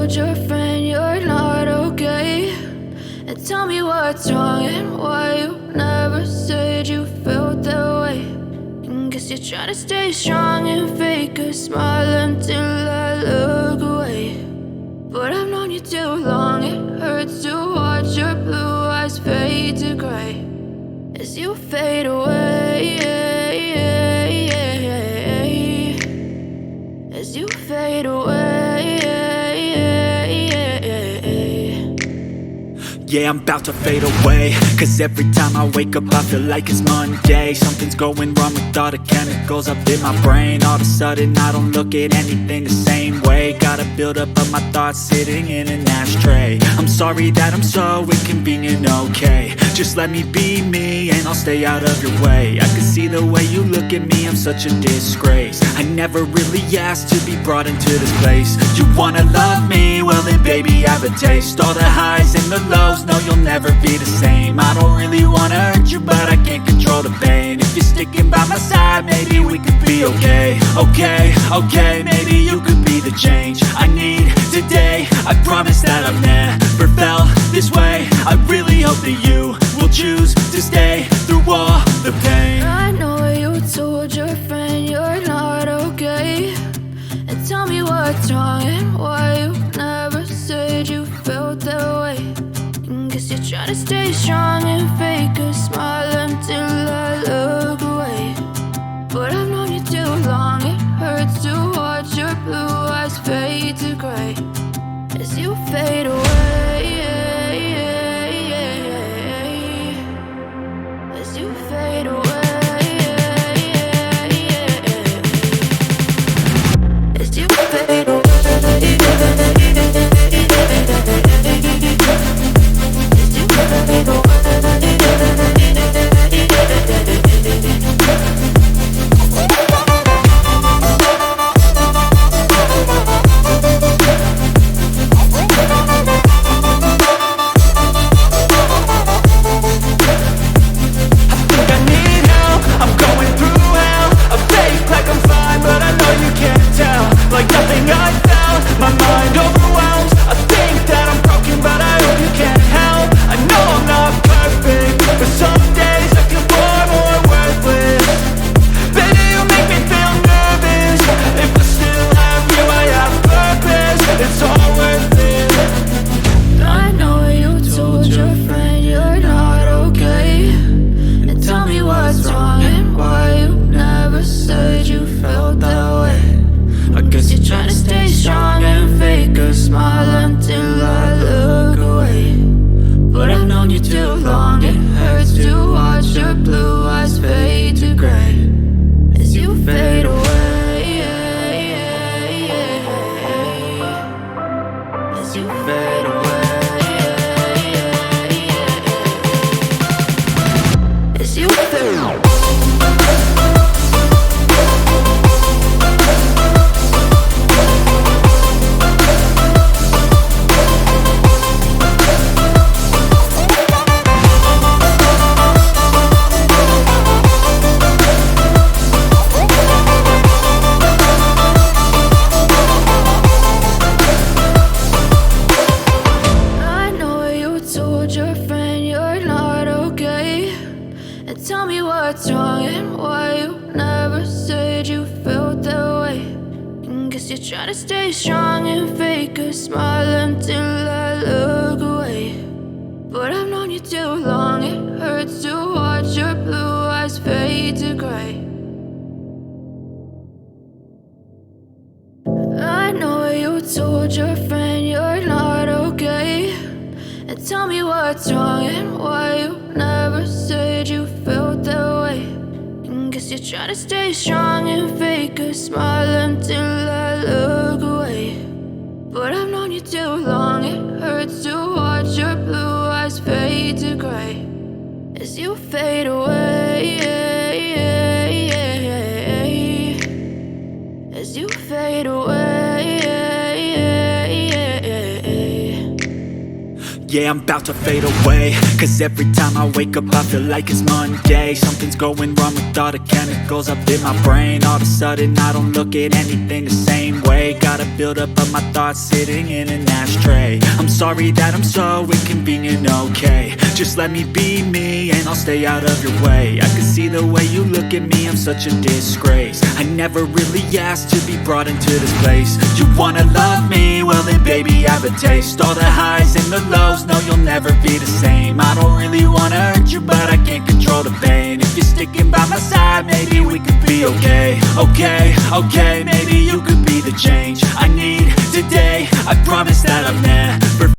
told your friend you're not okay? And tell me what's wrong and why you never said you felt that way. And guess you're trying to stay strong and fake a smile until I look away. But I've known you too long, it hurts to watch your blue eyes fade to gray as you fade away, as you fade away. Yeah, I'm about to fade away, cause every time I wake up I feel like it's Monday. Something's going wrong with all the chemicals up in my brain. All of a sudden I don't look at anything the same way. Got a buildup of my thoughts sitting in an ashtray. I'm sorry that I'm so inconvenient, okay? Just let me be me and I'll stay out of your way. I can see the way you look at me, I'm such a disgrace. I never really asked to be brought into this place. You wanna love me? Well then baby, have a taste. All the highs and the lows, no, you'll never be the same. I don't really wanna hurt you, but I can't control the pain. If you're sticking by my side, maybe we could be okay. Okay, maybe you could be the change I need today. I promise that I've never felt this way. I really hope that you will choose to stay through all the pain. I know you told your friend you're not okay. And tell me what's wrong and why you never said you felt that way. Guess you're trying to stay strong and fake a smile until I look away. But I've known you too long, it hurts to watch your blue eyes fade to gray as you fade away, as you fade away, as you fade away. Yeah, I'm about to fade away, cause every time I wake up I feel like it's Monday. Something's going wrong with all the chemicals up in my brain. All of a sudden I don't look at anything the same way. Gotta build up of my thoughts sitting in an ashtray. I'm sorry that I'm so inconvenient, okay. Just let me be me and I'll stay out of your way. I can see the way you look at me, I'm such a disgrace. I never really asked to be brought into this place. You wanna love me? Well then baby, have a taste. All the highs and the lows, no, you'll never be the same. I don't really wanna hurt you, but I can't control the pain. If you're sticking by my side, maybe we could be okay. Okay, maybe you could be the change I need today. I promise that I've never